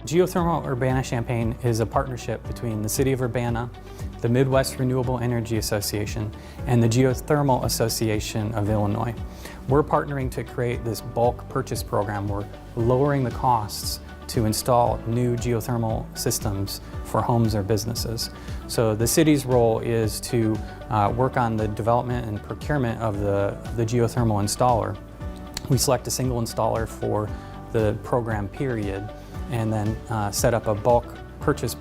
Geothermal Urbana Champaign is a partnership between the City of Urbana, the Midwest Renewable Energy Association, and the Geothermal Association of Illinois. We're partnering to create this bulk purchase program. We're lowering the costs to install new geothermal systems for homes or businesses. So the city's role is to work on the development and procurement of the geothermal installer. We select a single installer for the program period, and then set up a bulk purchase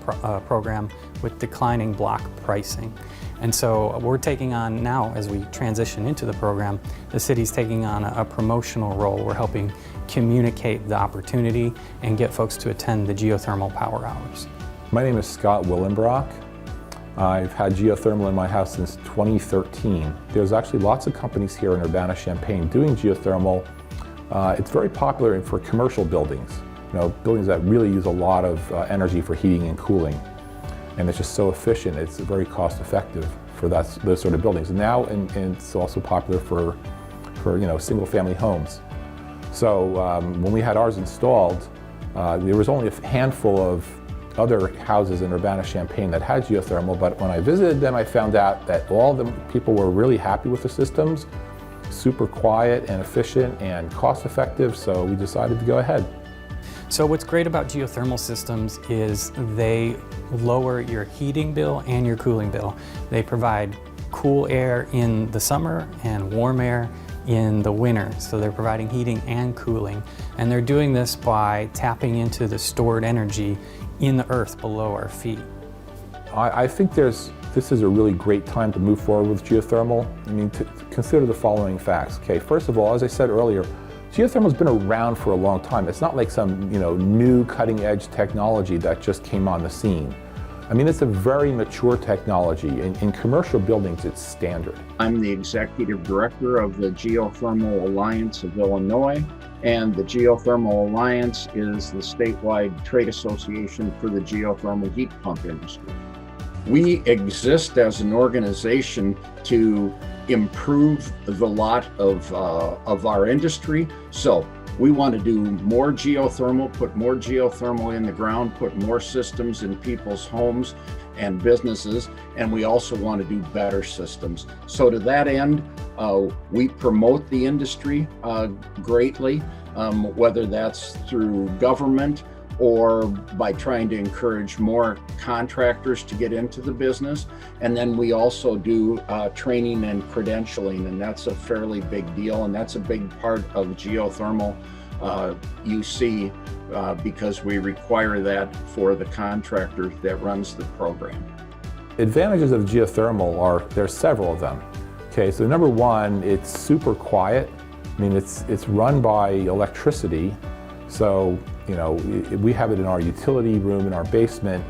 program with declining block pricing. And so we're taking on now, as we transition into the program, the city's taking on a promotional role. We're helping communicate the opportunity and get folks to attend the geothermal power hours. My name is Scott Willenbrock. I've had geothermal in my house since 2013. There's actually lots of companies here in Urbana Champaign doing geothermal. It's very popular for commercial buildings. Buildings that really use a lot of energy for heating and cooling. And it's just so efficient, it's very cost effective for those sort of buildings. And now it's also popular for single family homes. So when we had ours installed, there was only a handful of other houses in Urbana Champaign that had geothermal, but when I visited them, I found out that all the people were really happy with the systems, super quiet and efficient and cost effective, so we decided to go ahead. So what's great about geothermal systems is they lower your heating bill and your cooling bill. They provide cool air in the summer and warm air in the winter. So they're providing heating and cooling. And they're doing this by tapping into the stored energy in the earth below our feet. I think this is a really great time to move forward with geothermal. To consider the following facts. Okay, first of all, as I said earlier, geothermal has been around for a long time. It's not like some new cutting-edge technology that just came on the scene. It's a very mature technology. In commercial buildings, it's standard. I'm the Executive Director of the Geothermal Alliance of Illinois, and the Geothermal Alliance is the statewide trade association for the geothermal heat pump industry. We exist as an organization to improve the lot of our industry. So we want to do more geothermal, put more geothermal in the ground, put more systems in people's homes and businesses, and we also want to do better systems. So to that end, we promote the industry greatly, whether that's through government or by trying to encourage more contractors to get into the business. And then we also do training and credentialing, and that's a fairly big deal, and that's a big part of geothermal UC because we require that for the contractor that runs the program. Advantages of geothermal there's several of them. Okay, so number one, it's super quiet. It's run by electricity. So, we have it in our utility room, in our basement.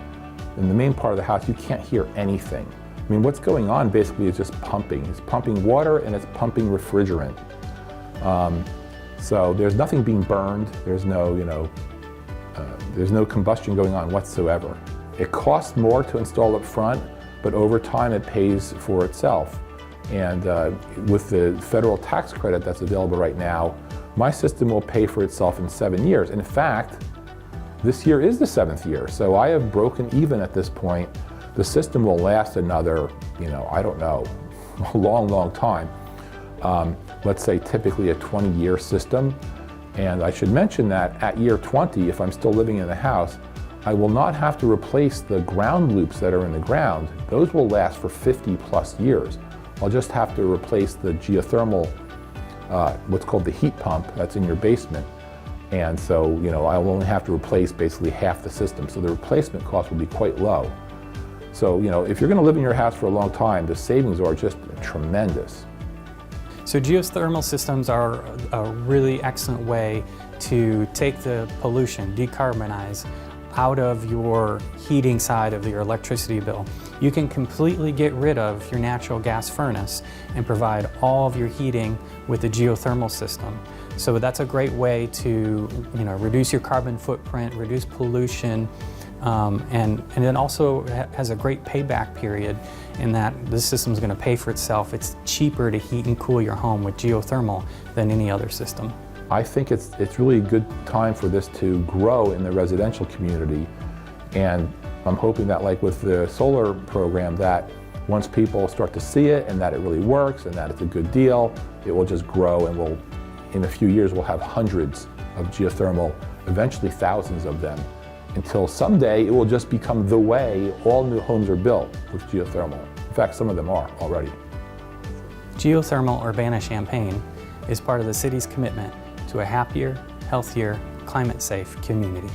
In the main part of the house, you can't hear anything. What's going on basically is just pumping. It's pumping water and it's pumping refrigerant. So there's nothing being burned. There's no combustion going on whatsoever. It costs more to install up front, but over time it pays for itself. And with the federal tax credit that's available right now, my system will pay for itself in 7 years. In fact, this year is the 7th year, so I have broken even at this point. The system will last another, I don't know, a long, long time. Let's say typically a 20-year system. And I should mention that at year 20, if I'm still living in the house, I will not have to replace the ground loops that are in the ground. Those will last for 50 plus years. I'll just have to replace the geothermal what's called the heat pump that's in your basement. And so, I'll only have to replace basically half the system. So the replacement cost will be quite low. So, if you're going to live in your house for a long time, the savings are just tremendous. So geothermal systems are a really excellent way to take the pollution, decarbonize, out of your heating side of your electricity bill. You can completely get rid of your natural gas furnace and provide all of your heating with the geothermal system. So that's a great way to reduce your carbon footprint, reduce pollution, and then also has a great payback period in that this system is going to pay for itself. It's cheaper to heat and cool your home with geothermal than any other system. I think it's really a good time for this to grow in the residential community. And I'm hoping that, like with the solar program, that once people start to see it and that it really works and that it's a good deal, it will just grow, and in a few years we'll have hundreds of geothermal, eventually thousands of them, until someday it will just become the way all new homes are built with geothermal. In fact, some of them are already. Geothermal Urbana Champaign is part of the city's commitment to a happier, healthier, climate-safe community.